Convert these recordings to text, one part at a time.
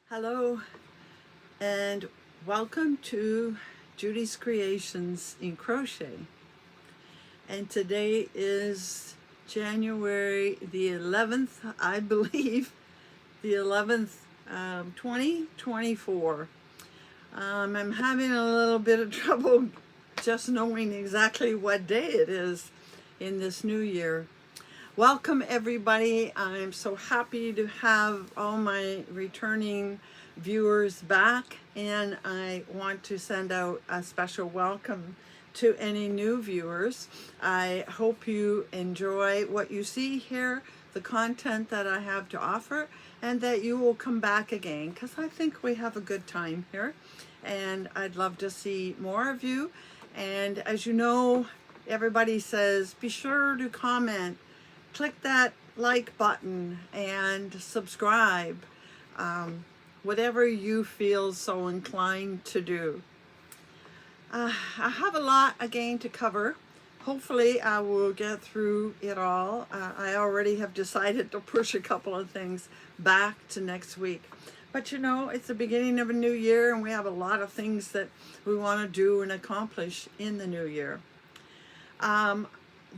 Hello and welcome to Judy's Creations in Crochet. And today is January the 11th, I believe, the 11th, 2024. I'm having a little bit of trouble just knowing exactly what day it is in this new year. Welcome everybody. I'm so happy to have all my returning viewers back, and I want to send out a special welcome to any new viewers. I hope you enjoy what you see here, the content that I have to offer, and that you will come back again, because I think we have a good time here and I'd love to see more of you. And as you know, everybody says be sure to comment, click that like button and subscribe, whatever you feel so inclined to do. I have a lot again to cover. Hopefully I will get through it all. I already have decided to push a couple of things back to next week. But you know, it's the beginning of a new year and we have a lot of things that we want to do and accomplish in the new year.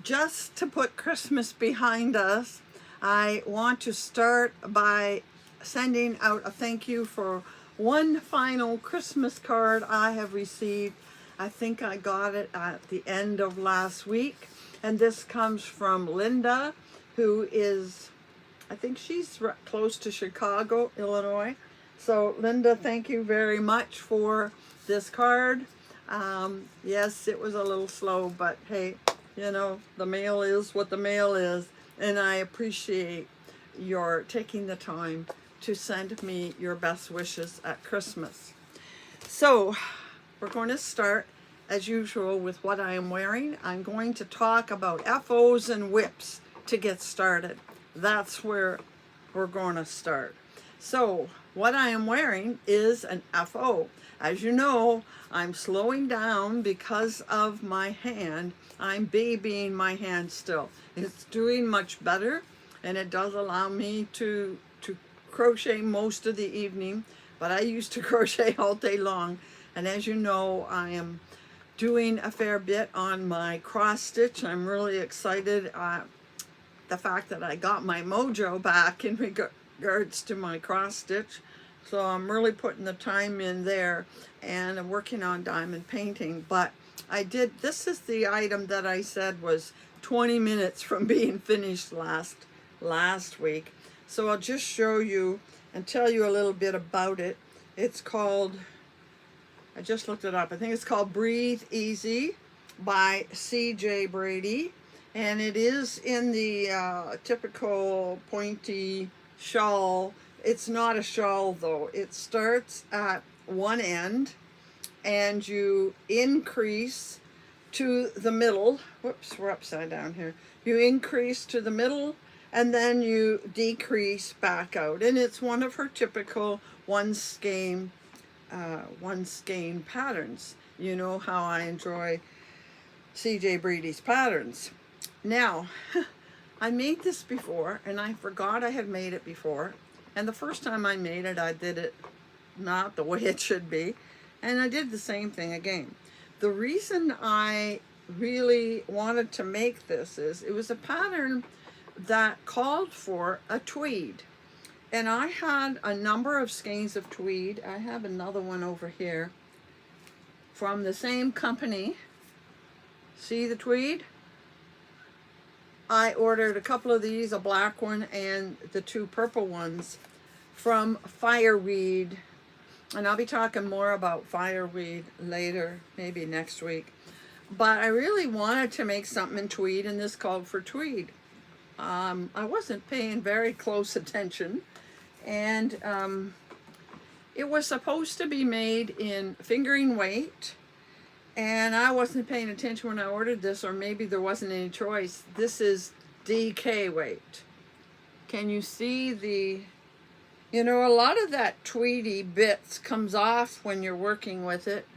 Just to put Christmas behind us, I want to start by sending out a thank you for one final Christmas card I have received. I think I got it at the end of last week. And this comes from Linda, who is, I think she's close to Chicago, Illinois. So Linda, thank you very much for this card. Yes, it was a little slow, but hey, you know, the mail is what the mail is, and I appreciate your taking the time to send me your best wishes at Christmas. So we're going to start as usual with what I am wearing. I'm going to talk about FOs and WIPs to get started. That's where we're going to start. So what I am wearing is an FO. As you know, I'm slowing down because of my hand. I'm babying my hand still. It's doing much better, and it does allow me to crochet most of the evening, but I used to crochet all day long. And as you know, I am doing a fair bit on my cross stitch. I'm really excited the fact that I got my mojo back in regards to my cross stitch. So I'm really putting the time in there, and I'm working on diamond painting. But this is the item that I said was 20 minutes from being finished last week. So I'll just show you and tell you a little bit about it. It's called, I just looked it up, I think it's called Breathe Easy by C.J. Brady. And it is in the typical pointy shawl. It's not a shawl though. It starts at one end and you increase to the middle. Whoops, we're upside down here. You increase to the middle and then you decrease back out. And it's one of her typical one skein patterns. You know how I enjoy C.J. Brady's patterns. Now, I made this before and I forgot I had made it before. And the first time I made it, I did it not the way it should be. And I did the same thing again. The reason I really wanted to make this is it was a pattern that called for a tweed. And I had a number of skeins of tweed. I have another one over here from the same company. See the tweed? I ordered a couple of these, a black one and the two purple ones from Fireweed. And I'll be talking more about Fireweed later, maybe next week. But I really wanted to make something in tweed, and this called for tweed. I wasn't paying very close attention, and it was supposed to be made in fingering weight. And I wasn't paying attention when I ordered this, or maybe there wasn't any choice. This is DK weight. Can you see the, you know, a lot of that tweedy bits comes off when you're working with it.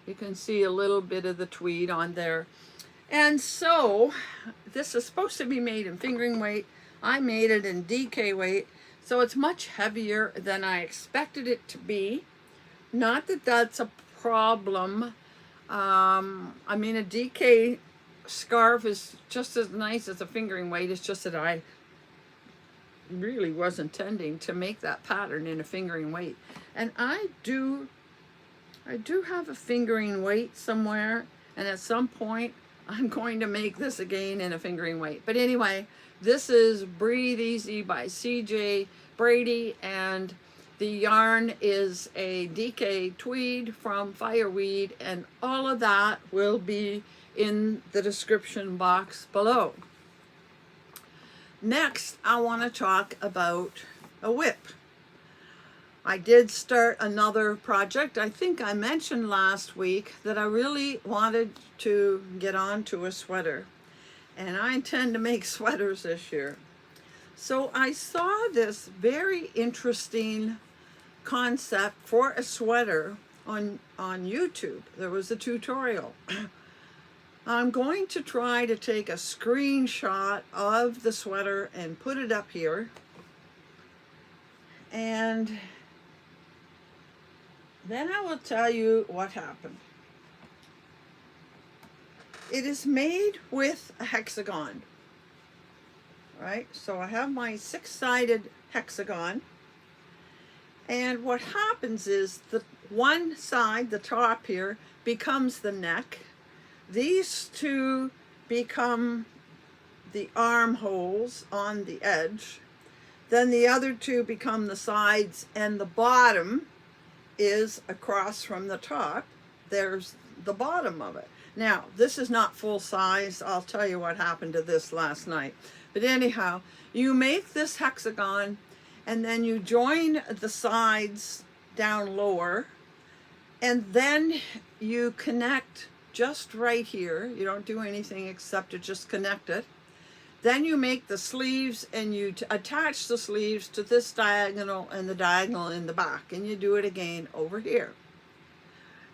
You can see a little bit of the tweed on there. And so this is supposed to be made in fingering weight. I made it in DK weight. So it's much heavier than I expected it to be. Not that that's a problem. I mean, a DK scarf is just as nice as a fingering weight. It's just that I really was intending to make that pattern in a fingering weight. And I do have a fingering weight somewhere, and at some point I'm going to make this again in a fingering weight. But anyway, this is Breathe Easy by CJ Brady, and the yarn is a DK tweed from Fireweed, and all of that will be in the description box below. Next, I want to talk about a WIP. I did start another project. I think I mentioned last week that I really wanted to get onto a sweater, and I intend to make sweaters this year. So I saw this very interesting concept for a sweater on YouTube. There was a tutorial. I'm going to try to take a screenshot of the sweater and put it up here. And then I will tell you what happened. It is made with a hexagon, right? So I have my 6-sided hexagon. And what happens is the one side, the top here, becomes the neck. These two become the armholes on the edge. Then the other two become the sides, and the bottom is across from the top. There's the bottom of it. Now, this is not full size. I'll tell you what happened to this last night. But anyhow, you make this hexagon, and then you join the sides down lower, and then you connect just right here. You don't do anything except to just connect it. Then you make the sleeves, and you attach the sleeves to this diagonal and the diagonal in the back, and you do it again over here.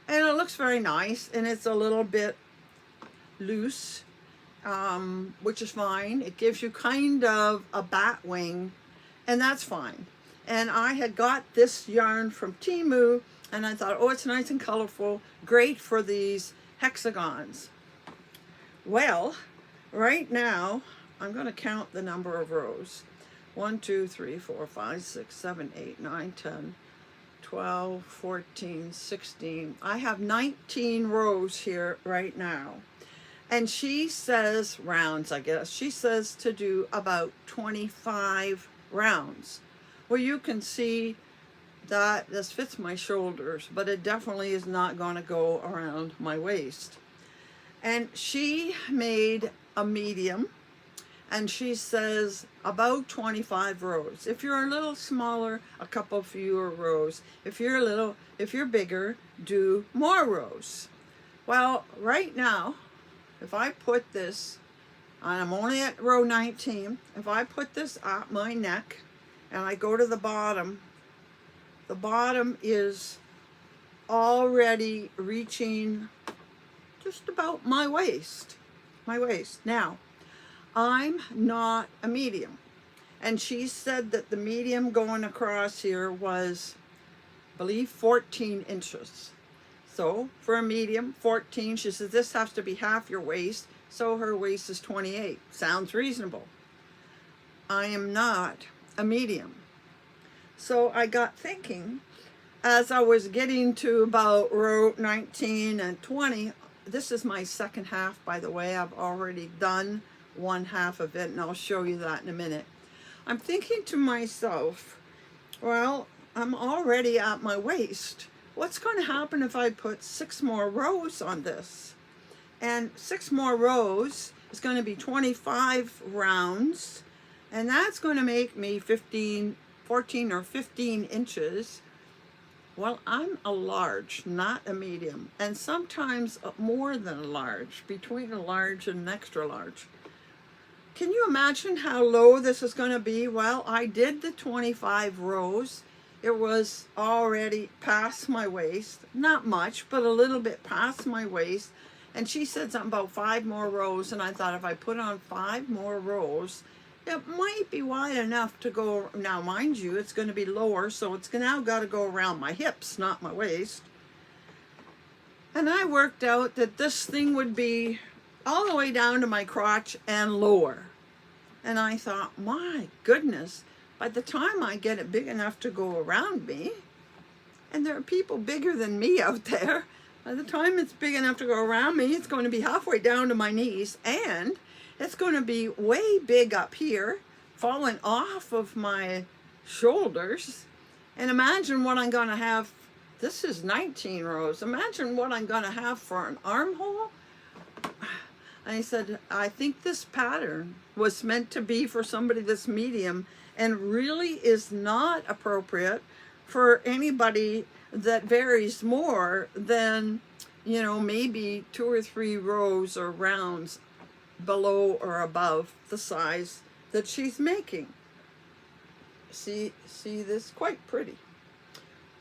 And it looks very nice, and it's a little bit loose, which is fine. It gives you kind of a bat wing, and that's fine. And I had got this yarn from Temu, and I thought, oh, it's nice and colorful, great for these hexagons. Well, right now, I'm going to count the number of rows. 1, 2, 3, 4, 5, 6, 7, 8, 9, 10, 12, 14, 16. I have 19 rows here right now. And she says, rounds, I guess. She says to do about 25 rounds. Well, you can see that this fits my shoulders, but it definitely is not going to go around my waist. And she made a medium, and she says about 25 rows. If you're a little smaller, a couple fewer rows. If you're bigger, do more rows. Well, right now, if I put this, and I'm only at row 19, if I put this at my neck and I go to the bottom is already reaching just about my waist. Now, I'm not a medium. And she said that the medium going across here was, I believe, 14 inches. So for a medium, 14, she says this has to be half your waist, so her waist is 28. Sounds reasonable. I am not a medium. So I got thinking, as I was getting to about row 19 and 20, this is my second half, by the way. I've already done one half of it, and I'll show you that in a minute. I'm thinking to myself, well, I'm already at my waist. What's going to happen if I put 6 more rows on this? And 6 more rows is going to be 25 rounds, and that's going to make me 14 or 15 inches. Well, I'm a large, not a medium, and sometimes more than a large, between a large and an extra large. Can you imagine how low this is going to be? Well, I did the 25 rows. It was already past my waist, not much, but a little bit past my waist. And she said something about 5 more rows, and I thought if I put on 5 more rows, it might be wide enough to go, now mind you, it's going to be lower, so it's now got to go around my hips, not my waist. And I worked out that this thing would be all the way down to my crotch and lower. And I thought, my goodness, by the time I get it big enough to go around me, and there are people bigger than me out there, by the time it's big enough to go around me, it's going to be halfway down to my knees, and it's going to be way big up here, falling off of my shoulders. And imagine what I'm going to have. This is 19 rows. Imagine what I'm going to have for an armhole. I said, I think this pattern was meant to be for somebody that's medium and really is not appropriate for anybody that varies more than, you know, maybe 2 or 3 rows or rounds below or above the size that she's making. See this? Quite pretty.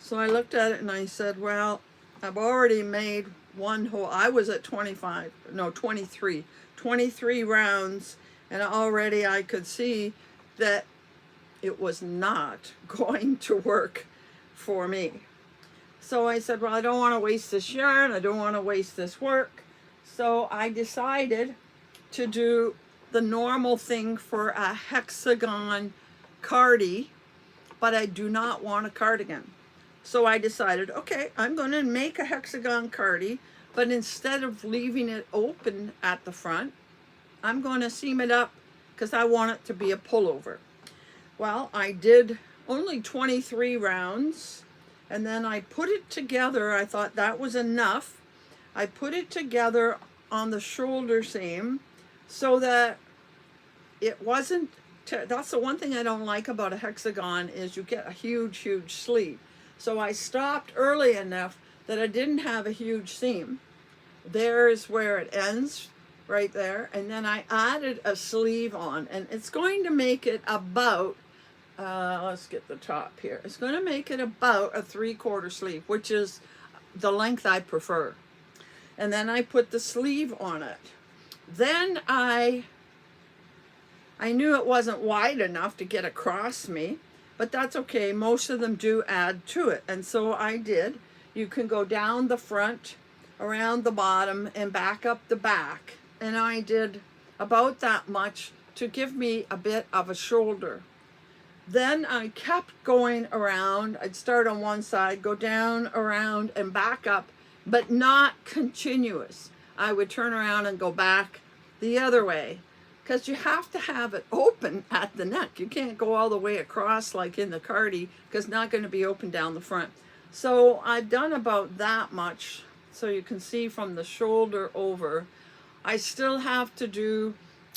So I looked at it and I said, well, I've already made one hole. I was at 23 rounds, and already I could see that it was not going to work for me. So I said, well, I don't want to waste this yarn. I don't want to waste this work. So I decided to do the normal thing for a hexagon cardie, but I do not want a cardigan. So I decided, okay, I'm going to make a hexagon cardie, but instead of leaving it open at the front, I'm going to seam it up because I want it to be a pullover. Well, I did only 23 rounds, and then I put it together. I thought that was enough. I put it together on the shoulder seam so that it wasn't, that's the one thing I don't like about a hexagon is you get a huge, huge sleeve. So I stopped early enough that I didn't have a huge seam. There's where it ends, right there. And then I added a sleeve on, and it's going to make it about, let's get the top here. It's going to make it about a 3/4 sleeve, which is the length I prefer. And then I put the sleeve on it. Then I knew it wasn't wide enough to get across me, but that's okay. Most of them do add to it. And so I did. You can go down the front, around the bottom, and back up the back. And I did about that much to give me a bit of a shoulder. Then I kept going around. I'd start on one side, go down, around, and back up, but not continuous. I would turn around and go back the other way, because you have to have it open at the neck. You can't go all the way across like in the cardie, because it's not going to be open down the front. So I've done about that much, so you can see from the shoulder over. I still have to do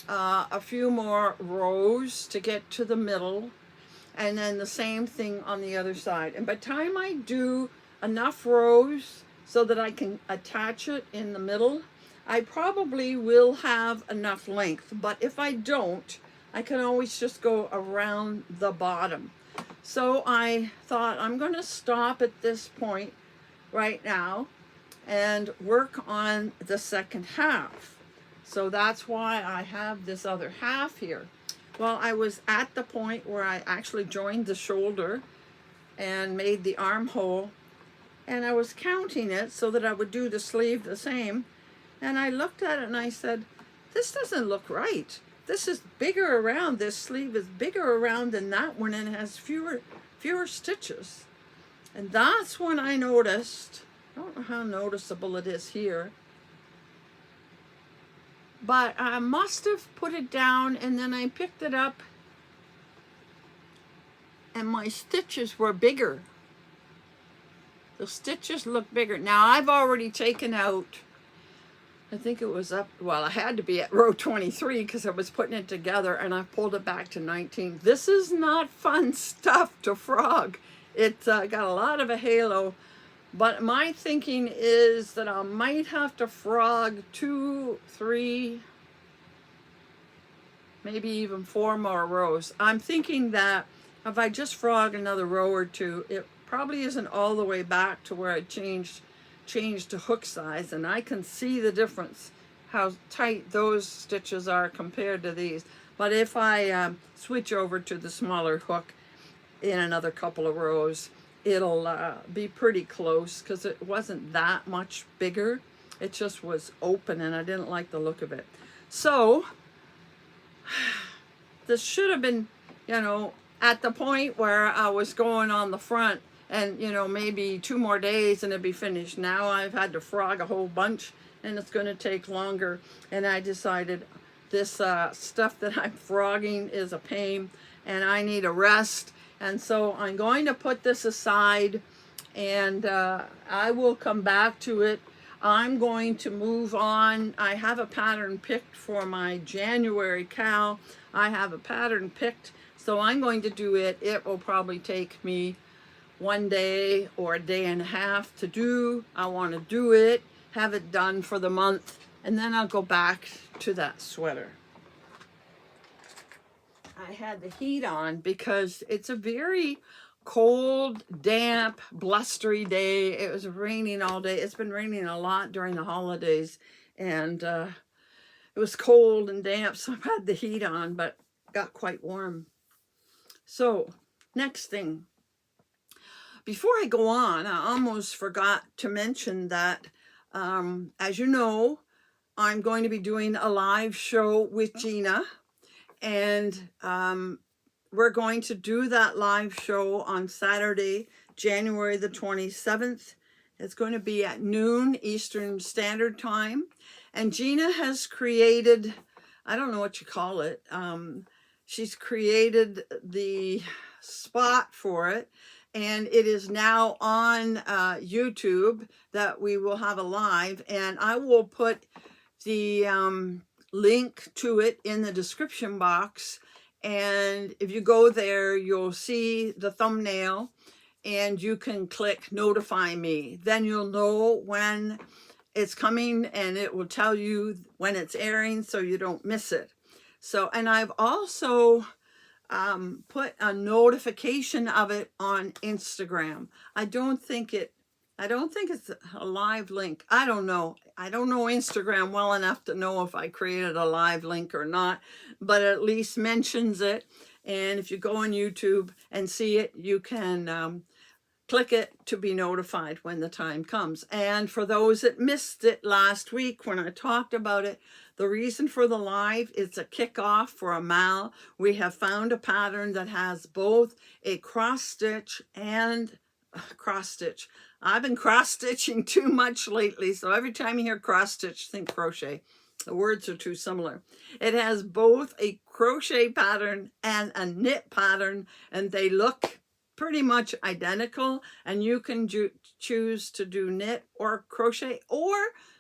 a few more rows to get to the middle, and then the same thing on the other side. And by the time I do enough rows so that I can attach it in the middle, I probably will have enough length. But if I don't, I can always just go around the bottom. So I thought I'm going to stop at this point right now and work on the second half. So that's why I have this other half here. Well, I was at the point where I actually joined the shoulder and made the armhole, and I was counting it so that I would do the sleeve the same. And I looked at it and I said, this doesn't look right. This is bigger around. This sleeve is bigger around than that one, and it has fewer stitches. And that's when I noticed, I don't know how noticeable it is here, but I must have put it down, and then I picked it up and my stitches were bigger. The stitches look bigger. Now I've already taken out, I think it was up, well, I had to be at row 23 because I was putting it together, and I pulled it back to 19. This is not fun stuff to frog. It's got a lot of a halo, but my thinking is that I might have to frog 2, 3, maybe even 4 more rows. I'm thinking that if I just frog another row or two, it probably isn't all the way back to where I changed to hook size, and I can see the difference, how tight those stitches are compared to these. But if I switch over to the smaller hook in another couple of rows, it'll be pretty close, because it wasn't that much bigger. It just was open and I didn't like the look of it. So this should have been, at the point where I was going on the front, and maybe 2 more days and it'd be finished. Now I've had to frog a whole bunch and it's going to take longer, and I decided this stuff that I'm frogging is a pain and I need a rest. And so I'm going to put this aside, and I will come back to it. I'm going to move on. I have a pattern picked for my January cowl. I have a pattern picked, so I'm going to do it. It will probably take me 1 day or a day and a half to do. I want to do it, have it done for the month, and then I'll go back to that sweater. I had the heat on because it's a very cold, damp, blustery day. It was raining all day. It's been raining a lot during the holidays, and it was cold and damp, so I've had the heat on, but got quite warm. So next thing, before I go on, I almost forgot to mention that, as you know, I'm going to be doing a live show with Gina, and we're going to do that live show on Saturday, January the 27th. It's going to be at noon Eastern Standard Time. And Gina has created, I don't know what you call it, she's created the spot for it. And it is now on YouTube that we will have a live. And I will put the link to it in the description box, and if you go there you'll see the thumbnail and you can click notify me. Then you'll know when it's coming and it will tell you when it's airing so you don't miss it. So, and I've also put a notification of it on Instagram. I don't think it's a live link. I don't know Instagram well enough to know if I created a live link or not, but at least mentions it. And if you go on YouTube and see it, you can click it to be notified when the time comes. And for those that missed it last week when I talked about it, the reason for the live is a kickoff for a mal. We have found a pattern that has both a cross stitch and cross stitch. I've been cross stitching too much lately, so every time you hear cross stitch, think crochet. The words are too similar. It has both a crochet pattern and a knit pattern, and they look pretty much identical, and you can choose to do knit or crochet, or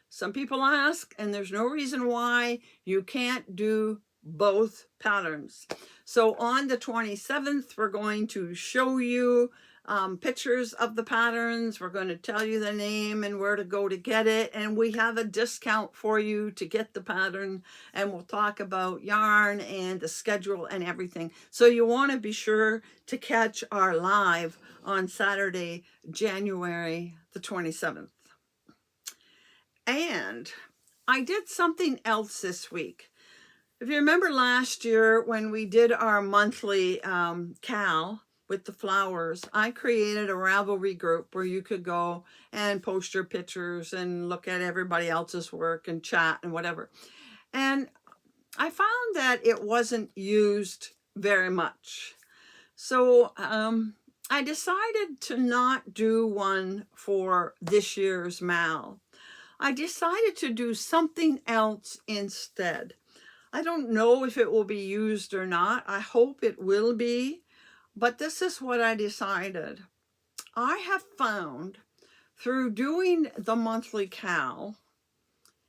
some people ask, and there's no reason why you can't do both patterns. So on the 27th, we're going to show you pictures of the patterns. We're going to tell you the name and where to go to get it, and we have a discount for you to get the pattern, and we'll talk about yarn and the schedule and everything. So you want to be sure to catch our live on Saturday, January the 27th. And I did something else this week. If you remember last year when we did our monthly cal with the flowers, I created a Ravelry group where you could go and post your pictures and look at everybody else's work and chat and whatever. And I found that it wasn't used very much. So I decided to not do one for this year's mal. I decided to do something else instead. I don't know if it will be used or not. I hope it will be, but this is what I decided. I have found through doing the monthly cal,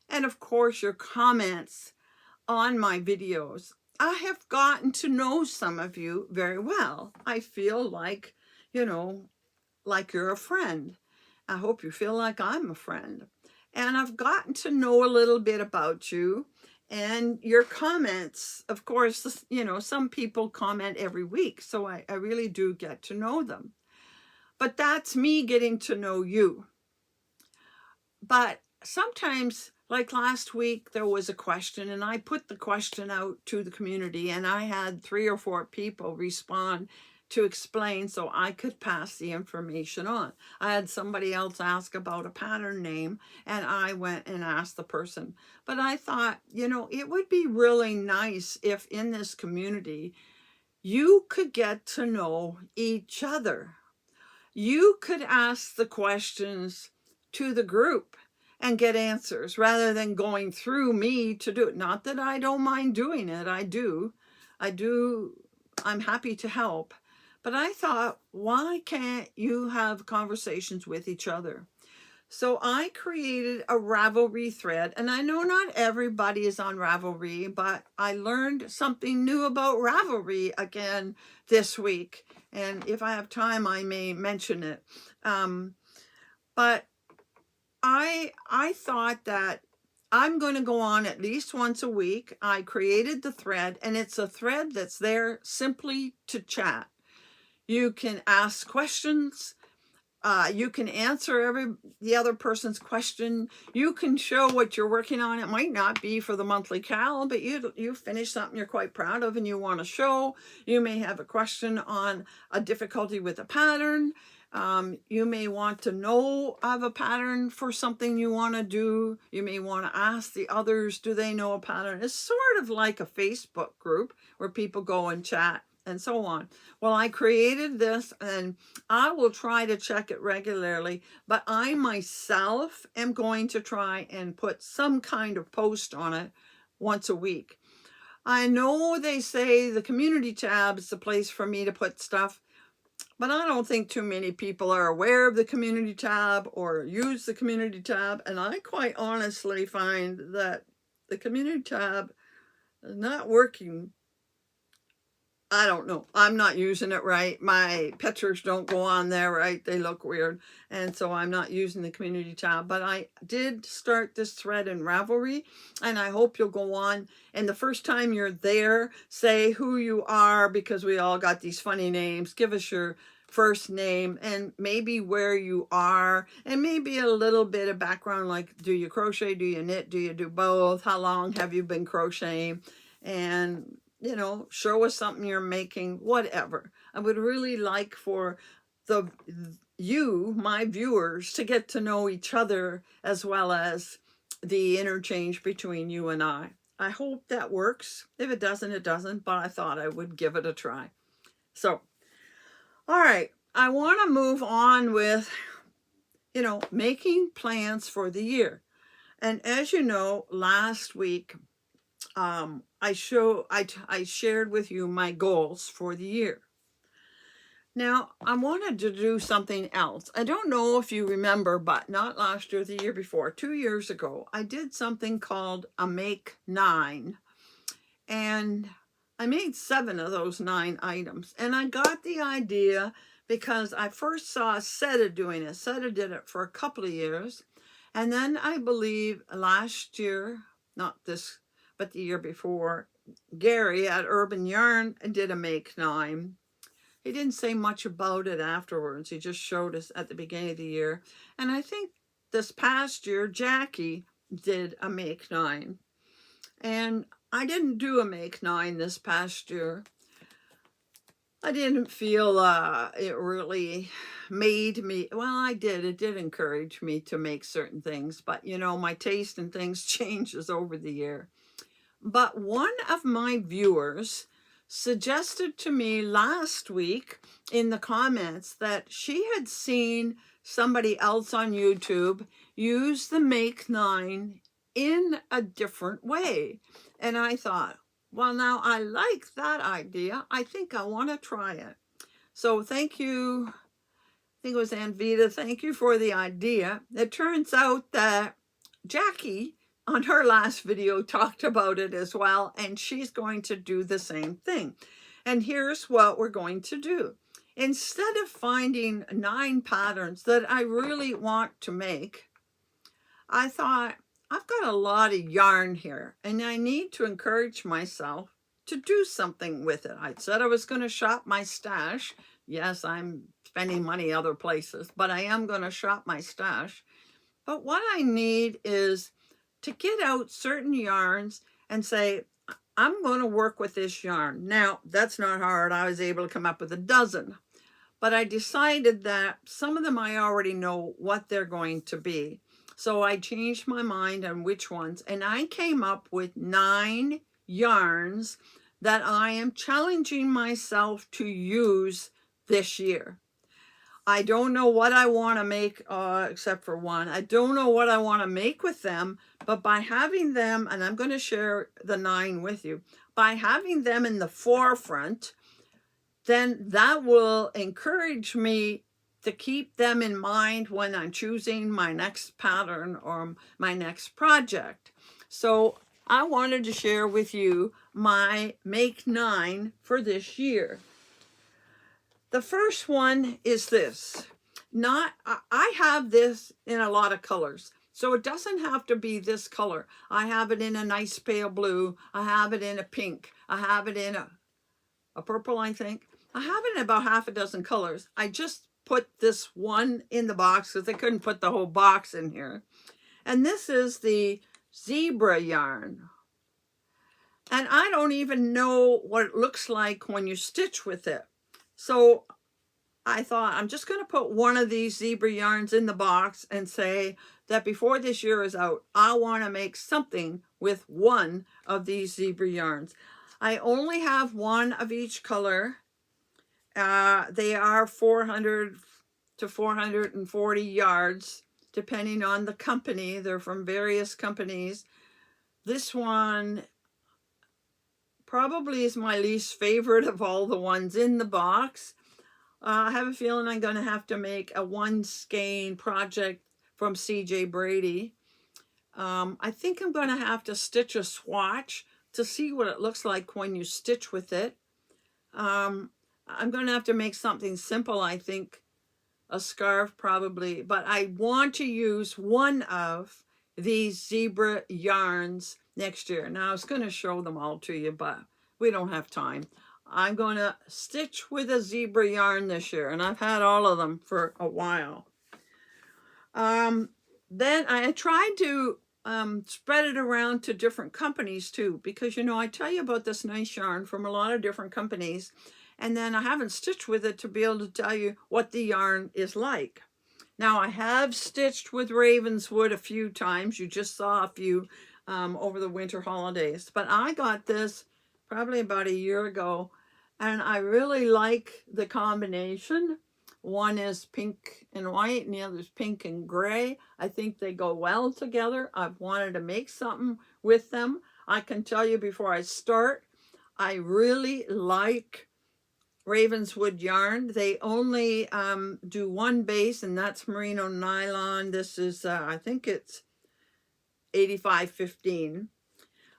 and of course your comments on my videos, I have gotten to know some of you very well. I feel like, like you're a friend. I hope you feel like I'm a friend. And I've gotten to know a little bit about you and your comments. Of course, some people comment every week, so I really do get to know them. But that's me getting to know you. But sometimes, Like last week, there was a question, and I put the question out to the community, and I had 3 or 4 people respond to explain so I could pass the information on. I had somebody else ask about a pattern name, and I went and asked the person. But I thought, you know, it would be really nice if in this community you could get to know each other. You could ask the questions to the group and get answers rather than going through me to do it. Not that I don't mind doing it. I do. I'm happy to help. But I thought, why can't you have conversations with each other? So I created a Ravelry thread, and I know not everybody is on Ravelry, but I learned something new about Ravelry again this week. And if I have time, I may mention it. But I thought that I'm going to go on at least once a week. I created the thread, and it's a thread that's there simply to chat. You can ask questions. You can answer the other person's question. You can show what you're working on. It might not be for the monthly cal, but you finished something you're quite proud of and you want to show. You may have a question on a difficulty with a pattern. You may want to know of a pattern for something you want to do. You may want to ask the others, do they know a pattern? It's sort of like a Facebook group where people go and chat and so on. Well, I created this, and I will try to check it regularly, but I myself am going to try and put some kind of post on it once a week. I know they say the community tab is the place for me to put stuff, but I don't think too many people are aware of the community tab or use the community tab, and I quite honestly find that the community tab is not working. I don't know. I'm not using it right. My pictures don't go on there right. They look weird. And so I'm not using the community tab. But I did start this thread in Ravelry, and I hope you'll go on. And the first time you're there, say who you are, because we all got these funny names. Give us your first name and maybe where you are, and maybe a little bit of background, like do you crochet, do you knit, do you do both, how long have you been crocheting, and you know, show us something you're making, whatever. I would really like for my viewers, to get to know each other as well as the interchange between you and I. I hope that works. If it doesn't, it doesn't, but I thought I would give it a try. So, all right, I want to move on with, you know, making plans for the year. And as you know, last week, I shared with you my goals for the year. Now, I wanted to do something else. I don't know if you remember, but not last year, the year before, 2 years ago, I did something called a Make 9. And I made 7 of those 9 items. And I got the idea because I first saw Seta doing it. Seta did it for a couple of years. And then I believe last year, not this, but the year before, Gary at Urban Yarn did a Make 9. He didn't say much about it afterwards. He just showed us at the beginning of the year. And I think this past year, Jackie did a Make 9. And I didn't do a Make 9 this past year. I didn't feel it really made me, well, I did. It did encourage me to make certain things. But, you know, my taste in things changes over the year. But one of my viewers suggested to me last week in the comments that she had seen somebody else on YouTube use the Make 9 in a different way. And I thought, well, now I like that idea. I think I want to try it. So thank you. I think it was Anvita. Thank you for the idea. It turns out that Jackie on her last video talked about it as well, and she's going to do the same thing. And here's what we're going to do. Instead of finding 9 patterns that I really want to make, I thought, I've got a lot of yarn here, and I need to encourage myself to do something with it. I said I was going to shop my stash. Yes, I'm spending money other places, but I am going to shop my stash. But what I need is to get out certain yarns and say, I'm going to work with this yarn. Now, that's not hard. I was able to come up with a dozen. But I decided that some of them I already know what they're going to be. So I changed my mind on which ones. And I came up with 9 yarns that I am challenging myself to use this year. I don't know what I want to make, except for one. I don't know what I want to make with them, but by having them, and I'm going to share the 9 with you, by having them in the forefront, then that will encourage me to keep them in mind when I'm choosing my next pattern or my next project. So I wanted to share with you my Make 9 for this year. The first one is this. I have this in a lot of colors, so it doesn't have to be this color. I have it in a nice pale blue. I have it in a pink. I have it in a purple, I think. I have it in about half a dozen colors. I just put this one in the box because I couldn't put the whole box in here. And this is the zebra yarn. And I don't even know what it looks like when you stitch with it. So I thought I'm just going to put one of these zebra yarns in the box and say that before this year is out, I want to make something with one of these zebra yarns. I only have one of each color. They are 400 to 440 yards, depending on the company. They're from various companies. This one probably is my least favorite of all the ones in the box. I have a feeling I'm going to have to make a one skein project from CJ Brady. I think I'm going to have to stitch a swatch to see what it looks like when you stitch with it. I'm going to have to make something simple, I think, a scarf probably, but I want to use one of these zebra yarns next year. Now I was going to show them all to you, but we don't have time. I'm going to stitch with a zebra yarn this year, and I've had all of them for a while. Then I tried to spread it around to different companies too, because, you know, I tell you about this nice yarn from a lot of different companies, and then I haven't stitched with it to be able to tell you what the yarn is like. Now, I have stitched with Ravenswood a few times. You just saw a few over the winter holidays. But I got this probably about a year ago, and I really like the combination. One is pink and white, and the other is pink and gray. I think they go well together. I've wanted to make something with them. I can tell you before I start, I really like Ravenswood yarn. They only do one base, and that's merino nylon. This is, I think it's 8515.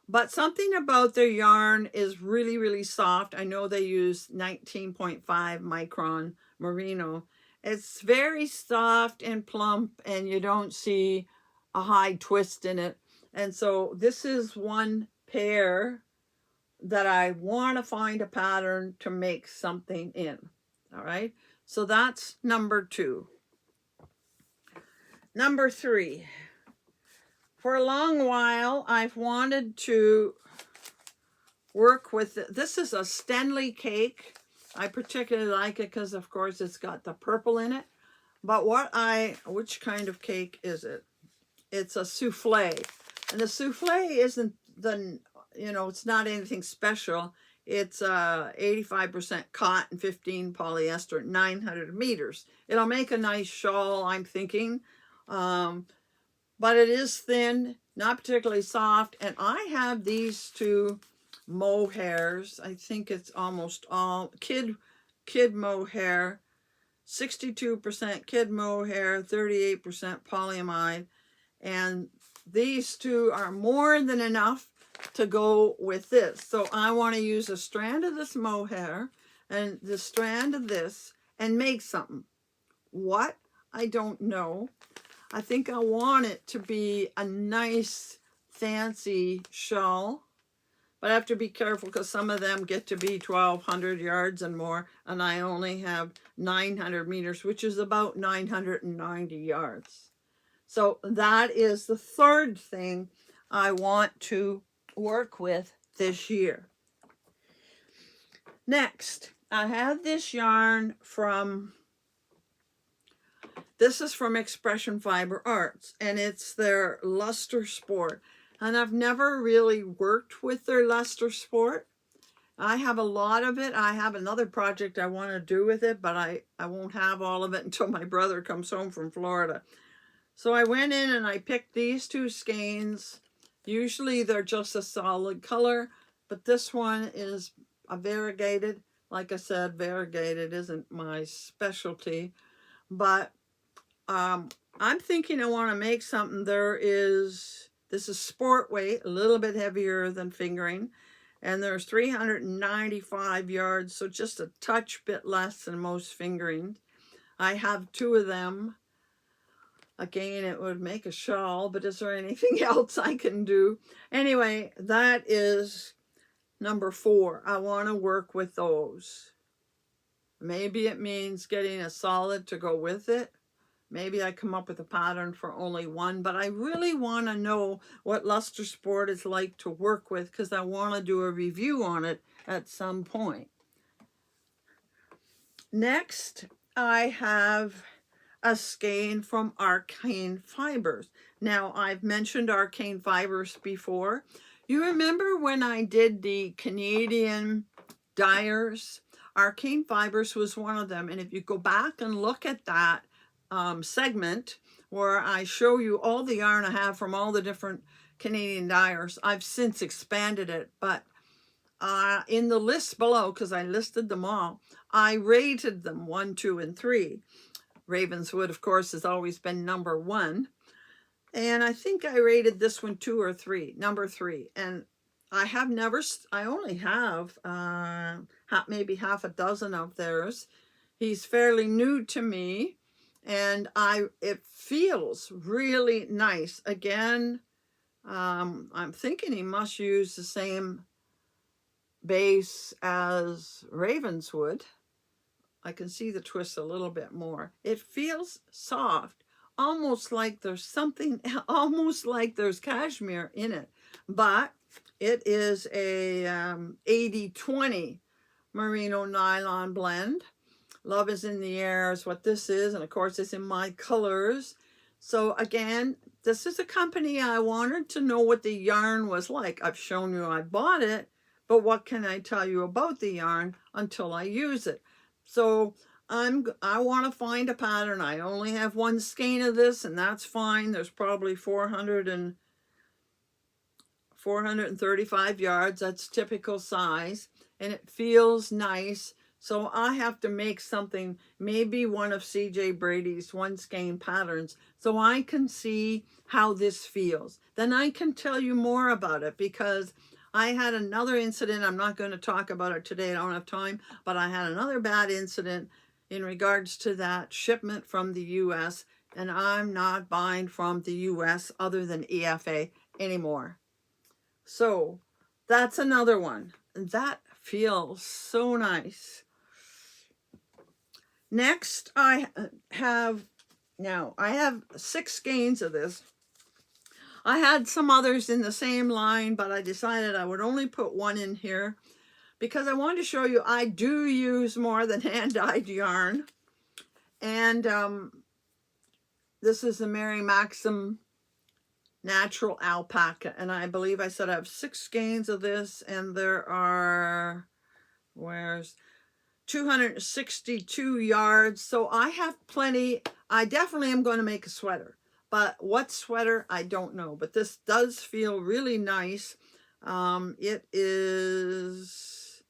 But something about their yarn is really, really soft. I know they use 19.5 micron merino. It's very soft and plump, and you don't see a high twist in it. And so this is one pair that I want to find a pattern to make something in. All right, so that's number 2. Number 3. For a long while, I've wanted to work with, this is a Stanley cake. I particularly like it because, of course, it's got the purple in it. But which kind of cake is it? It's a souffle. And the souffle isn't it's not anything special. It's 85% cotton, 15 polyester, 900 meters. It'll make a nice shawl, I'm thinking. But it is thin, not particularly soft. And I have these 2 mohairs. I think it's almost all kid mohair, 62% kid mohair, 38% polyamide. And these 2 are more than enough to go with this. So I want to use a strand of this mohair and the strand of this and make something. What? I don't know. I think I want it to be a nice fancy shawl, but I have to be careful because some of them get to be 1,200 yards and more, and I only have 900 meters, which is about 990 yards. So that is the third thing I want to work with this year. Next, I have this yarn from, this is from Expression Fiber Arts, and it's their Luster Sport. And I've never really worked with their Luster Sport. I have a lot of it. I have another project I want to do with it, but I won't have all of it until my brother comes home from Florida. So I went in and I picked these two skeins. Usually they're just a solid color, but this one is a variegated. Like I said, variegated isn't my specialty, but I'm thinking I want to make something. This is sport weight, a little bit heavier than fingering, and there's 395 yards, so just a touch bit less than most fingering. I have two of them. Again, it would make a shawl, but is there anything else I can do? Anyway, that is number 4. I want to work with those. Maybe it means getting a solid to go with it. Maybe I come up with a pattern for only one, but I really want to know what Luster Sport is like to work with, because I want to do a review on it at some point. Next, I have a skein from Arcane Fibers. Now, I've mentioned Arcane Fibers before. You remember when I did the Canadian dyers? Arcane Fibers was one of them, and if you go back and look at that segment where I show you all the yarn I have from all the different Canadian dyers, I've since expanded it, but in the list below, because I listed them all, I rated them 1, 2, and 3. Ravenswood, of course, has always been number 1, and I think I rated this one 2 or 3, number 3. And I only have maybe half a dozen of theirs. He's fairly new to me, and it feels really nice. Again, I'm thinking he must use the same base as Ravenswood. I can see the twist a little bit more. It feels soft, almost like there's something, almost like there's cashmere in it, but it is a 80-20 merino nylon blend. Love is in the Air is what this is, and of course it's in my colors. So again, this is a company I wanted to know what the yarn was like. I've shown you I bought it, but what can I tell you about the yarn until I use it? So I want to find a pattern. I only have one skein of this, and that's fine. There's probably 435 yards. That's typical size, and it feels nice. So I have to make something, maybe one of CJ Brady's one skein patterns, so I can see how this feels. Then I can tell you more about it, because I had another incident. I'm not going to talk about it today. I don't have time, but I had another bad incident in regards to that shipment from the US, and I'm not buying from the US other than EFA anymore. So that's another one. And that feels so nice. Next, I have 6 skeins of this. I had some others in the same line, but I decided I would only put one in here because I wanted to show you I do use more than hand-dyed yarn. And this is the Mary Maxim Natural Alpaca, and I believe I said I have 6 skeins of this, and there are, 262 yards, so I have plenty. I definitely am going to make a sweater, but what sweater, I don't know, but this does feel really nice. It is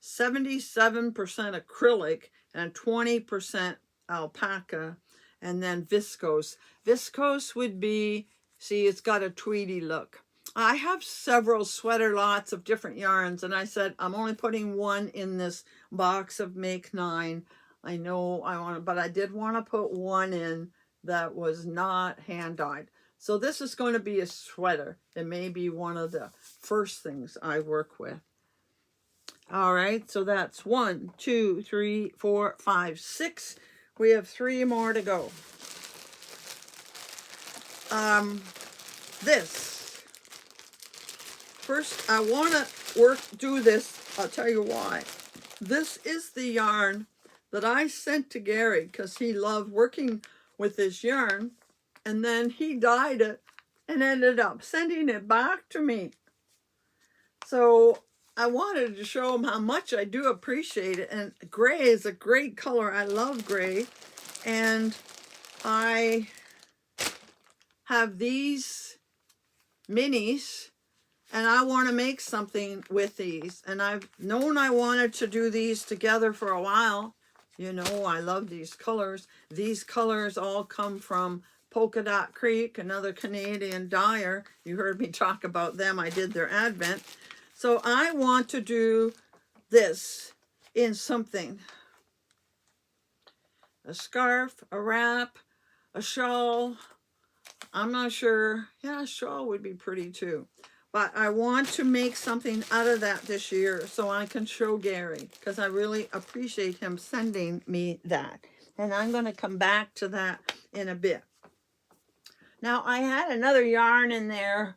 77% acrylic and 20% alpaca, and then viscose. Viscose would be, see, it's got a tweedy look. I have several sweater lots of different yarns, and I said I'm only putting one in this box of Make 9. I know I want to, but I did want to put one in that was not hand-dyed. So this is going to be a sweater. It may be one of the first things I work with. All right, so that's 1, 2, 3, 4, 5, 6. We have 3 more to go. This First, I want to do this. I'll tell you why. This is the yarn that I sent to Gary because he loved working with this yarn. And then he dyed it and ended up sending it back to me. So I wanted to show him how much I do appreciate it. And gray is a great color. I love gray. And I have these minis, and I want to make something with these. And I've known I wanted to do these together for a while. You know, I love these colors. These colors all come from Polka Dot Creek, another Canadian dyer. You heard me talk about them. I did their advent. So I want to do this in something. A scarf, a wrap, a shawl. I'm not sure. Yeah, a shawl would be pretty too. But I want to make something out of that this year so I can show Gary, because I really appreciate him sending me that. And I'm going to come back to that in a bit. Now, I had another yarn in there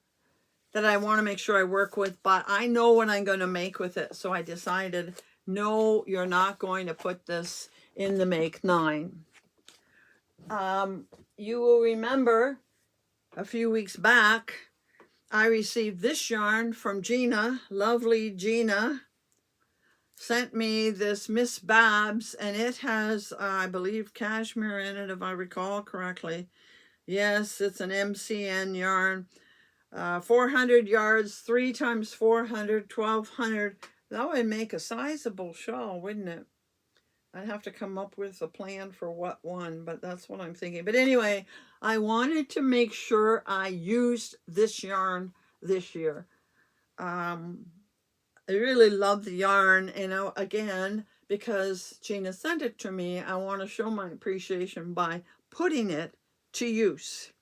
that I want to make sure I work with, but I know what I'm going to make with it. So I decided, no, you're not going to put this in the Make 9. You will remember a few weeks back, I received this yarn from Gina. Lovely Gina sent me this Miss Babs, and it has, I believe, cashmere in it, if I recall correctly. Yes, it's an MCN yarn. 400 yards, 3 times 400, 1200. That would make a sizable shawl, wouldn't it? I'd have to come up with a plan for what one, but that's what I'm thinking. But anyway, I wanted to make sure I used this yarn this year. I really love the yarn, you know, again, because Gina sent it to me. I want to show my appreciation by putting it to use.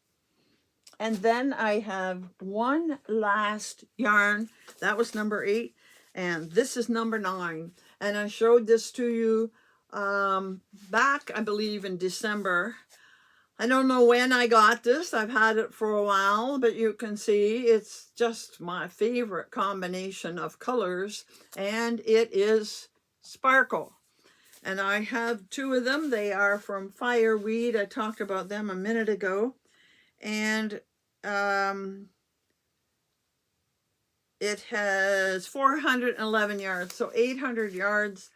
And then I have one last yarn. That was number 8. And this is number 9. And I showed this to you back, I believe, in December. I don't know when I got this. I've had it for a while, but you can see it's just my favorite combination of colors, and it is sparkle. And I have 2 of them. They are from Fireweed. I talked about them a minute ago. And it has 411 yards, so 800 yards.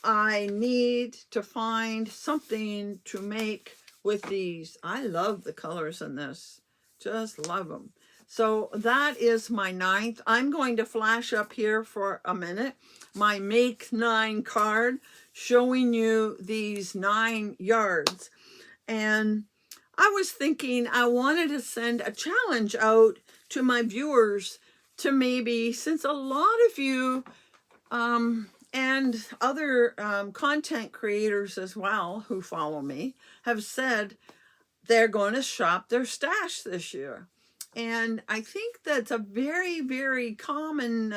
I need to find something to make with these. I love the colors in this. Just love them. So that is my 9th. I'm going to flash up here for a minute my Make 9 card showing you these 9 yards. And I was thinking I wanted to send a challenge out to my viewers to maybe, since a lot of you and other content creators as well who follow me have said they're going to shop their stash this year. And I think that's a very, very common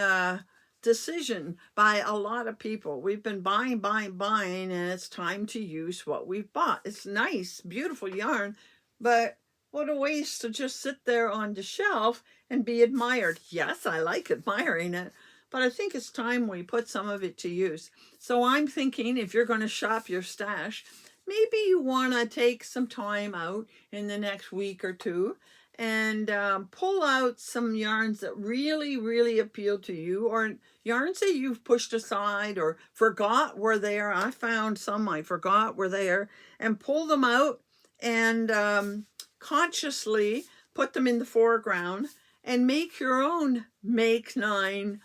decision by a lot of people. We've been buying, and it's time to use what we've bought. It's nice, beautiful yarn, but what a waste to just sit there on the shelf and be admired. Yes, I like admiring it, but I think it's time we put some of it to use. So I'm thinking, if you're going to shop your stash, maybe you want to take some time out in the next week or 2 and pull out some yarns that really, really appeal to you, or yarns that you've pushed aside or forgot were there. I found some I forgot were there, and pull them out and consciously put them in the foreground and make your own Make 9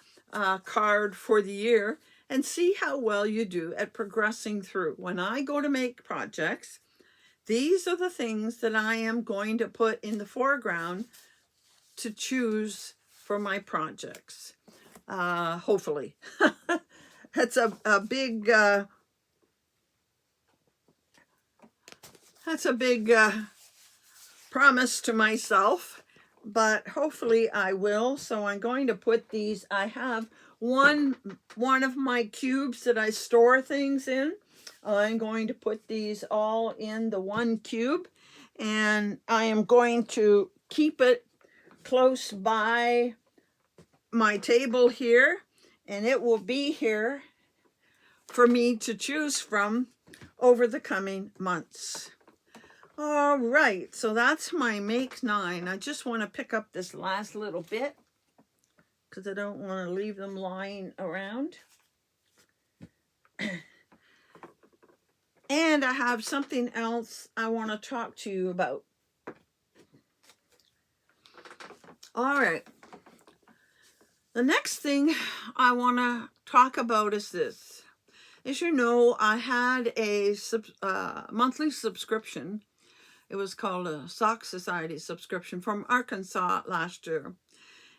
card for the year, and see how well you do at progressing through. When I go to make projects, these are the things that I am going to put in the foreground to choose for my projects. Hopefully. That's a big promise to myself, but hopefully I will. So I'm going to put these. I have one of my cubes that I store things in. I'm going to put these all in the one cube, and I am going to keep it close by my table here, and it will be here for me to choose from over the coming months. All right, so that's my Make 9. I just want to pick up this last little bit because I don't want to leave them lying around. And I have something else I want to talk to you about. All right. The next thing I want to talk about is this. As you know, I had a monthly subscription. It was called a Sock Society subscription from Arkansas last year.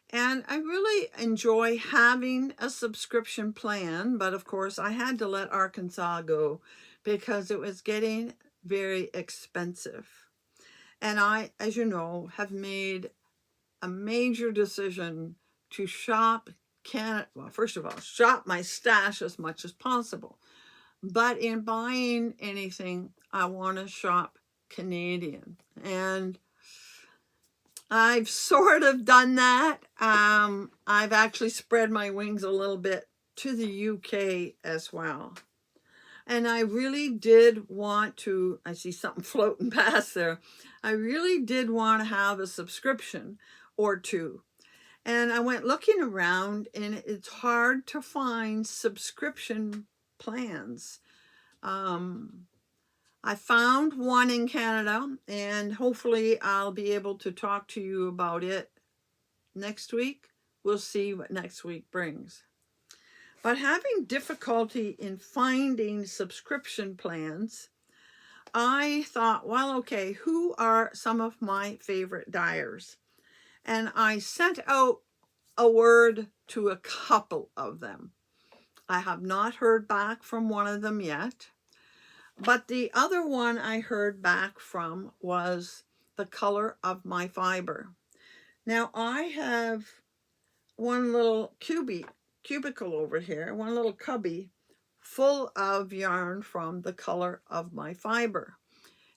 And I really enjoy having a subscription plan, but of course I had to let Arkansas go because it was getting very expensive. And I, as you know, have made a major decision to shop Canada. Well, first of all, shop my stash as much as possible. But in buying anything, I want to shop Canadian. And I've sort of done that. I've actually spread my wings a little bit to the UK as well. And I really did want to, I see something floating past there. I really did want to have a subscription or two. And I went looking around, and it's hard to find subscription plans. I found one in Canada, and hopefully I'll be able to talk to you about it next week. We'll see what next week brings. But having difficulty in finding subscription plans, I thought, well, okay, who are some of my favorite dyers? And I sent out a word to a couple of them. I have not heard back from one of them yet. But the other one I heard back from was the color of my fiber. Now I have one little cubicle over here, one little cubby full of yarn from the color of my fiber.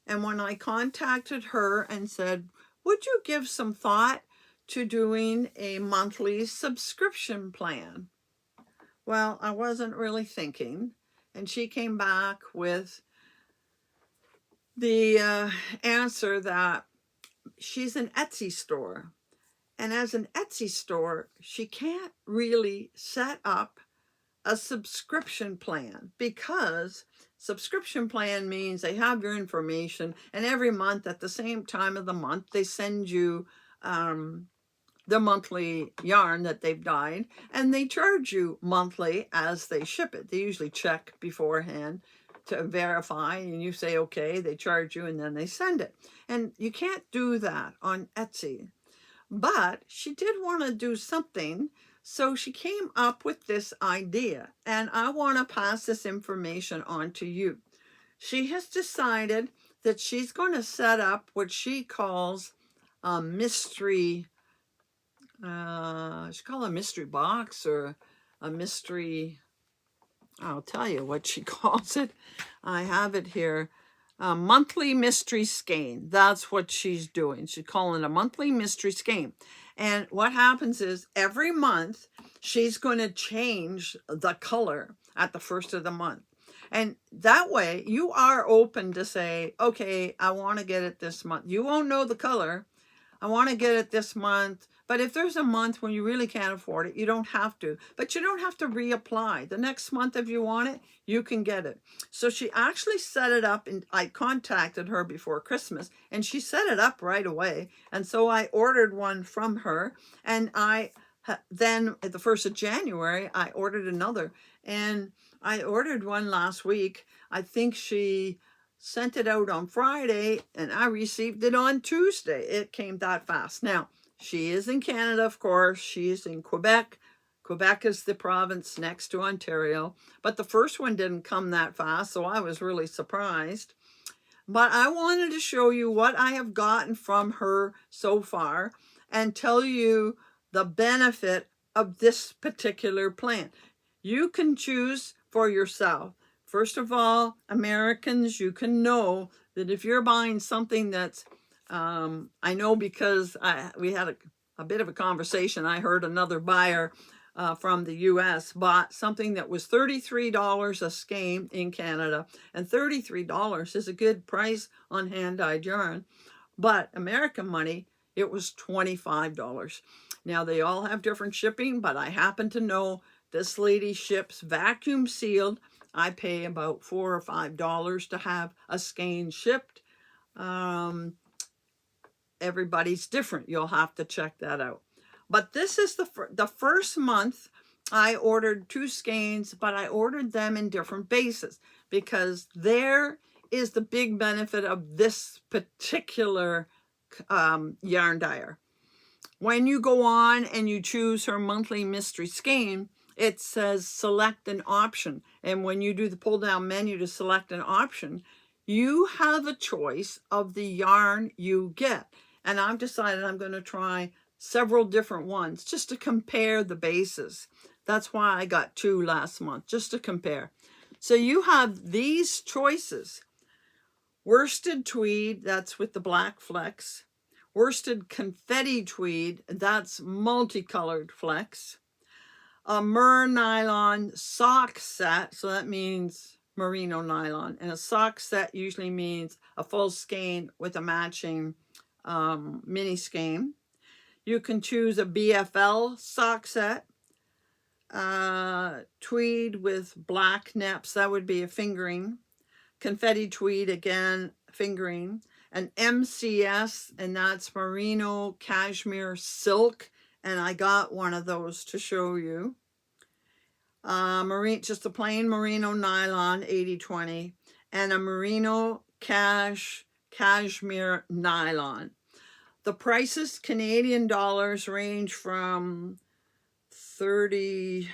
And when I contacted her and said, would you give some thought to doing a monthly subscription plan? Well, I wasn't really thinking. And she came back with the answer that she's an Etsy store. And as an Etsy store, she can't really set up a subscription plan, because subscription plan means they have your information, and every month at the same time of the month, they send you the monthly yarn that they've dyed, and they charge you monthly as they ship it. They usually check beforehand to verify, and you say, okay, they charge you, and then they send it. And you can't do that on Etsy. But she did want to do something, so she came up with this idea, and I want to pass this information on to you. She has decided that she's going to set up what she calls a mystery, she call it a mystery box or a mystery, I'll tell you what she calls it. I have it here. A monthly mystery skein. That's what she's doing. She's calling it a monthly mystery skein. And what happens is every month she's going to change the color at the first of the month. And that way you are open to say, okay, I want to get it this month. You won't know the color. I want to get it this month. But if there's a month when you really can't afford it, you don't have to. But you don't have to reapply. The next month, if you want it, you can get it. So she actually set it up, and I contacted her before Christmas, and she set it up right away. And so I ordered one from her, and then at the 1st of January, I ordered another. And I ordered one last week. I think she sent it out on Friday, and I received it on Tuesday. It came that fast. Now, she is in Canada, of course. She's in Quebec. Quebec is the province next to Ontario. But the first one didn't come that fast, so I was really surprised. But I wanted to show you what I have gotten from her so far and tell you the benefit of this particular plant. You can choose for yourself. First of all, Americans, you can know that if you're buying something that's, I know because we had a bit of a conversation. I heard another buyer from the US bought something that was $33 a skein in Canada, and $33 is a good price on hand-dyed yarn, but American money, it was $25. Now they all have different shipping, but I happen to know this lady ships vacuum sealed. I pay about $4 or $5 to have a skein shipped. Everybody's different. You'll have to check that out. But this is the first month I ordered 2 skeins, but I ordered them in different bases because there is the big benefit of this particular yarn dyer. When you go on and you choose her monthly mystery skein, it says select an option. And when you do the pull down menu to select an option, you have a choice of the yarn you get. And I've decided I'm going to try several different ones just to compare the bases. That's why I got 2 last month, just to compare. So you have these choices. Worsted tweed, that's with the black flecks. Worsted confetti tweed, that's multicolored flecks. A mer nylon sock set, so that means merino nylon. And a sock set usually means a full skein with a matching mini skein. You can choose a BFL sock set, tweed with black neps, that would be a fingering. Confetti tweed, again, fingering. An MCS, and that's merino cashmere silk, and I got one of those to show you. Just a plain merino nylon 80/20, and a merino cashmere nylon. The prices, Canadian dollars, range from 30,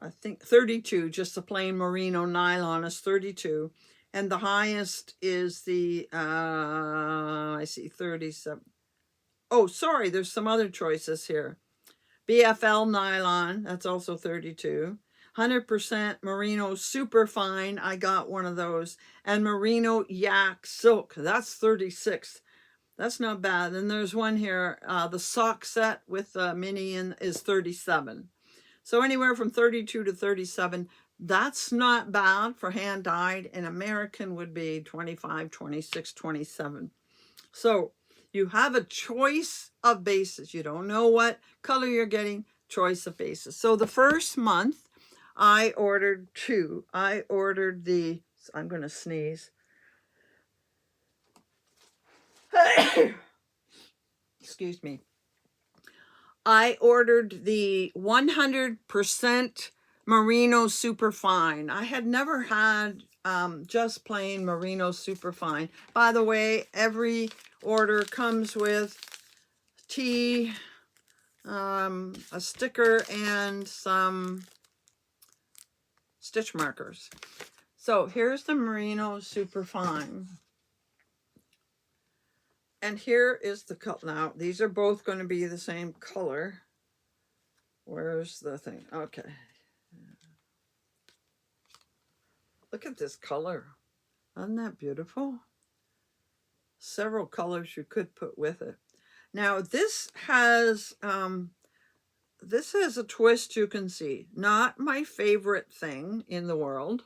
I think 32, just the plain merino nylon is 32. And the highest is the, I see 37. Oh, sorry, there's some other choices here. BFL nylon, that's also 32. 100% merino superfine, I got one of those. And merino yak silk, that's 36. That's not bad. And there's one here, the sock set with the mini in is 37. So anywhere from 32 to 37. That's not bad for hand dyed. An American would be 25, 26, 27. So you have a choice of bases. You don't know what color you're getting, choice of bases. So the first month I ordered 2. I ordered the, I'm going to sneeze. Excuse me. I ordered the 100% merino superfine. I had never had just plain merino superfine. By the way, every order comes with tea, a sticker, and some stitch markers. So here's the merino superfine. And here is the color. Now, these are both going to be the same color. Where's the thing? Okay. Look at this color. Isn't that beautiful? Several colors you could put with it. Now, this has a twist you can see. Not my favorite thing in the world.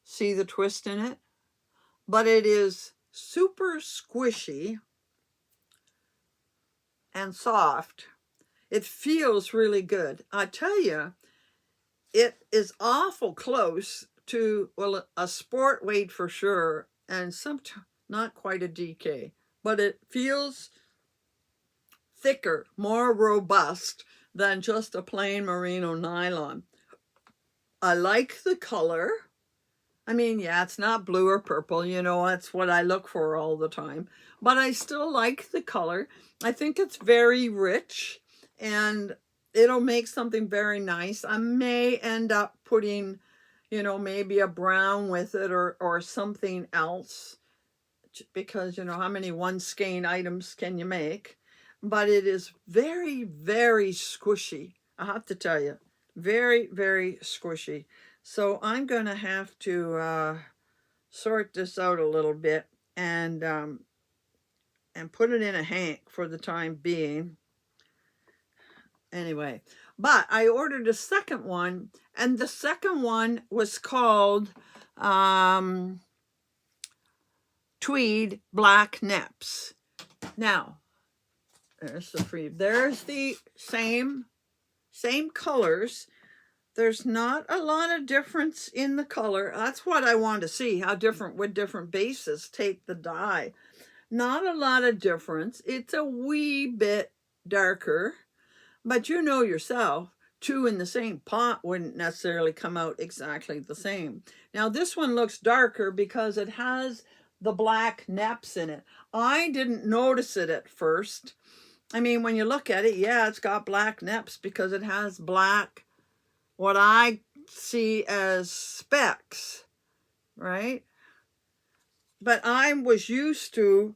See the twist in it? But it is super squishy and soft. It feels really good. I tell you, it is awful close to, well, a sport weight for sure, and not quite a DK, but it feels thicker, more robust than just a plain merino nylon. I like the color. I mean, yeah, it's not blue or purple, you know, that's what I look for all the time. But I still like the color. I think it's very rich, and it'll make something very nice. I may end up putting, you know, maybe a brown with it or something else, because, you know, how many one skein items can you make? But it is very, very squishy. I have to tell you, very, very squishy. So I'm going to have to sort this out a little bit and put it in a hank for the time being. Anyway, but I ordered a second one, and the second one was called Tweed Black Neps. Now, there's the same colors. There's not a lot of difference in the color. That's what I want to see, how different, would different bases take the dye. Not a lot of difference. It's a wee bit darker, but you know yourself, two in the same pot wouldn't necessarily come out exactly the same. Now this one looks darker because it has the black neps in it. I didn't notice it at first. I mean, when you look at it, yeah, it's got black neps because it has black, what I see as specks, right? But I was used to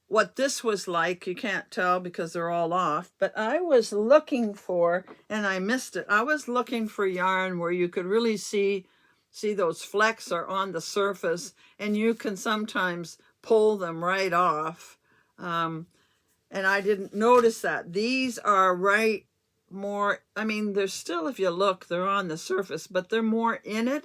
what this was like. You can't tell because they're all off, but I was looking for, and I missed it. I was looking for yarn where you could really see those flecks are on the surface, and you can sometimes pull them right off. And I didn't notice that. These are right more, I mean, they're still, if you look, they're on the surface, but they're more in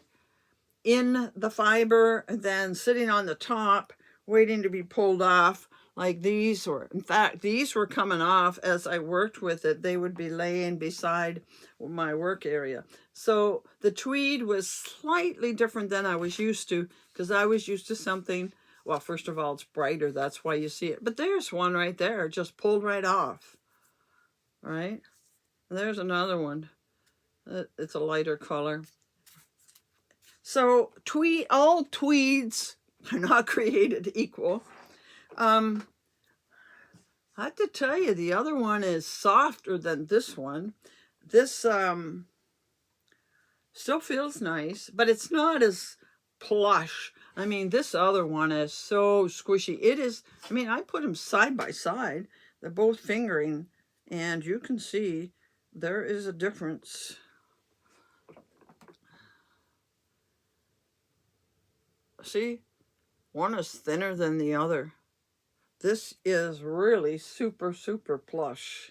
the fiber than sitting on the top waiting to be pulled off like these were. In fact, these were coming off as I worked with it. They would be laying beside my work area. So the tweed was slightly different than I was used to, because I was used to something, well, first of all, it's brighter. That's why you see it. But there's one right there, just pulled right off. Right? And there's another one. It's a lighter color. So all tweeds are not created equal. I have to tell you, the other one is softer than this one. This still feels nice, but it's not as plush. I mean, this other one is so squishy. It is, I mean, I put them side by side. They're both fingering, and you can see there is a difference. See, one is thinner than the other. This is really super, super plush.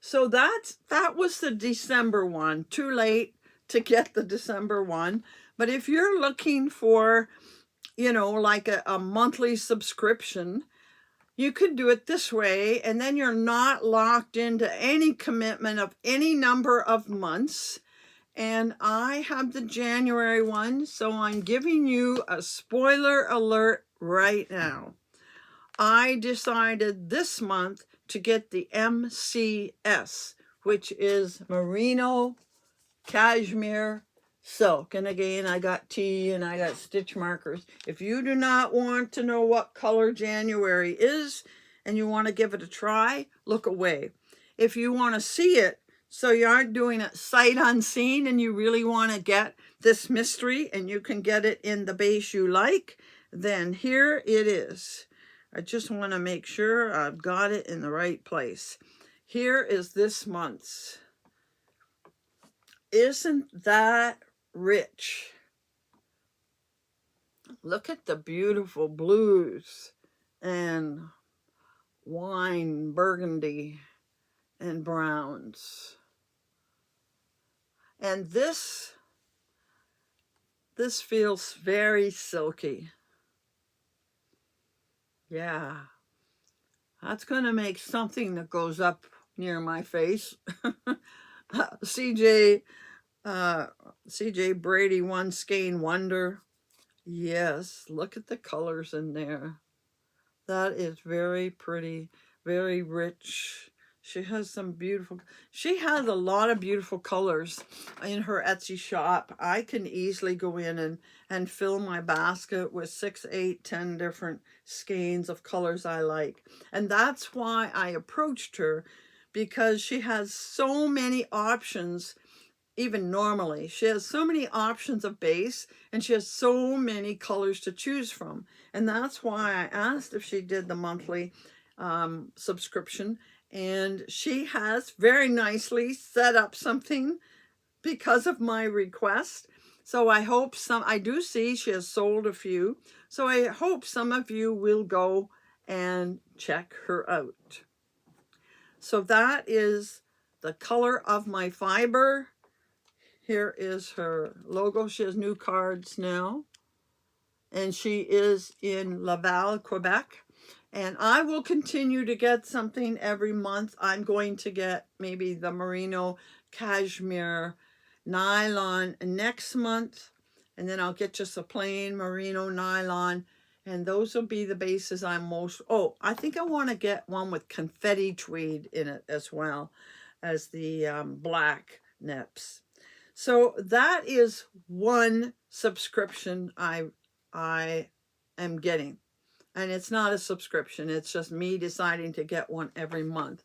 So that was the December one. Too late to get the December one. But if you're looking for, you know, like a monthly subscription, you could do it this way, and then you're not locked into any commitment of any number of months. And I have the January one, so I'm giving you a spoiler alert right now. I decided this month to get the MCS, which is Merino Cashmere Silk. And again, I got tea and I got stitch markers. If you do not want to know what color January is and you want to give it a try, look away. If you want to see it, so you aren't doing it sight unseen and you really want to get this mystery and you can get it in the base you like, then here it is. I just want to make sure I've got it in the right place. Here is this month's. Isn't that rich? Look at the beautiful blues and wine, burgundy, and browns. And this feels very silky. Yeah, that's going to make something that goes up near my face. CJ Brady One Skein Wonder. Yes, look at the colors in there. That is very pretty, very rich. She has a lot of beautiful colors in her Etsy shop. I can easily go in and fill my basket with 6, 8, 10 different skeins of colors I like. And that's why I approached her, because she has so many options. Even normally, she has so many options of base, and she has so many colors to choose from. And that's why I asked if she did the monthly subscription. And she has very nicely set up something because of my request. So I hope I do see she has sold a few. So I hope some of you will go and check her out. So that is the color of my fiber. Here is her logo. She has new cards now. And she is in Laval, Quebec. And I will continue to get something every month. I'm going to get maybe the merino cashmere nylon next month. And then I'll get just a plain merino nylon. And those will be the bases I'm most... Oh, I think I want to get one with confetti tweed in it as well as the black nips. So that is one subscription I am getting. And it's not a subscription. It's just me deciding to get one every month.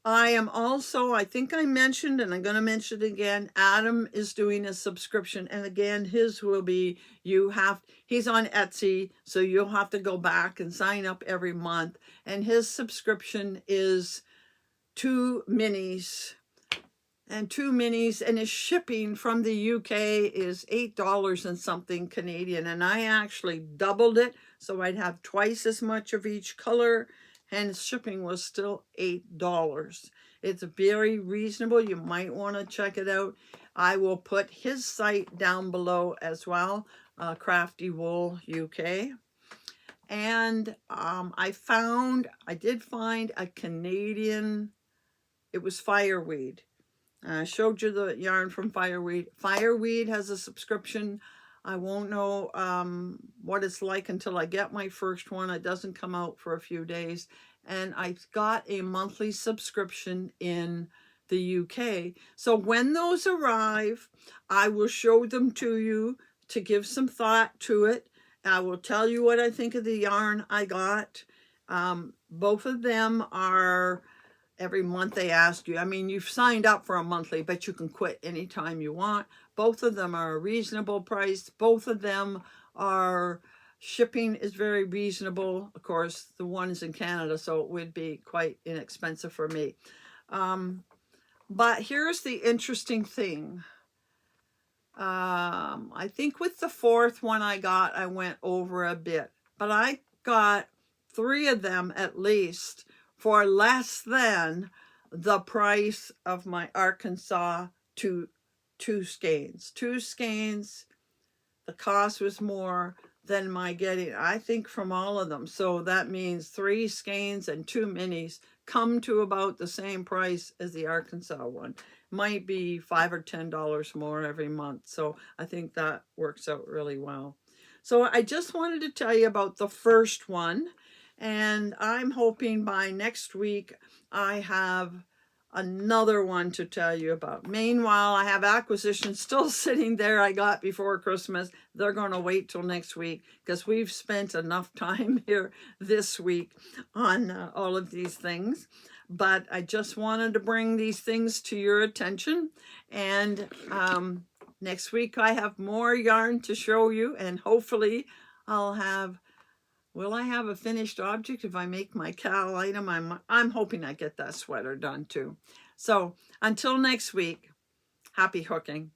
I am also, I think I mentioned, and I'm going to mention it again, Adam is doing a subscription. And again, his will be, he's on Etsy, so you'll have to go back and sign up every month. And his subscription is 2 minis. And 2 minis, and his shipping from the UK is $8 and something Canadian. And I actually doubled it, so I'd have twice as much of each color, and shipping was still $8. It's very reasonable. You might want to check it out. I will put his site down below as well, Crafty Wool UK. And I did find a Canadian, it was fireweed. I showed you the yarn from Fireweed. Fireweed has a subscription. I won't know what it's like until I get my first one. It doesn't come out for a few days. And I got a monthly subscription in the UK. So when those arrive, I will show them to you to give some thought to it. I will tell you what I think of the yarn I got. Both of them are... Every month they ask you. I mean, you've signed up for a monthly, but you can quit anytime you want. Both of them are a reasonable price. Both of them are, shipping is very reasonable. Of course, the one is in Canada, so it would be quite inexpensive for me. But here's the interesting thing. I think with the fourth one I got, I went over a bit. But I got 3 of them at least for less than the price of my Arkansas two skeins. 2 skeins, the cost was more than my getting, I think, from all of them. So that means 3 skeins and 2 minis come to about the same price as the Arkansas one. Might be $5 or $10 more every month. So I think that works out really well. So I just wanted to tell you about the first one. And I'm hoping by next week I have another one to tell you about. Meanwhile, I have acquisitions still sitting there I got before Christmas. They're going to wait till next week because we've spent enough time here this week on all of these things. But I just wanted to bring these things to your attention. And next week I have more yarn to show you, and hopefully I'll have... Will I have a finished object if I make my cowl item? I'm hoping I get that sweater done too. So until next week, happy hooking.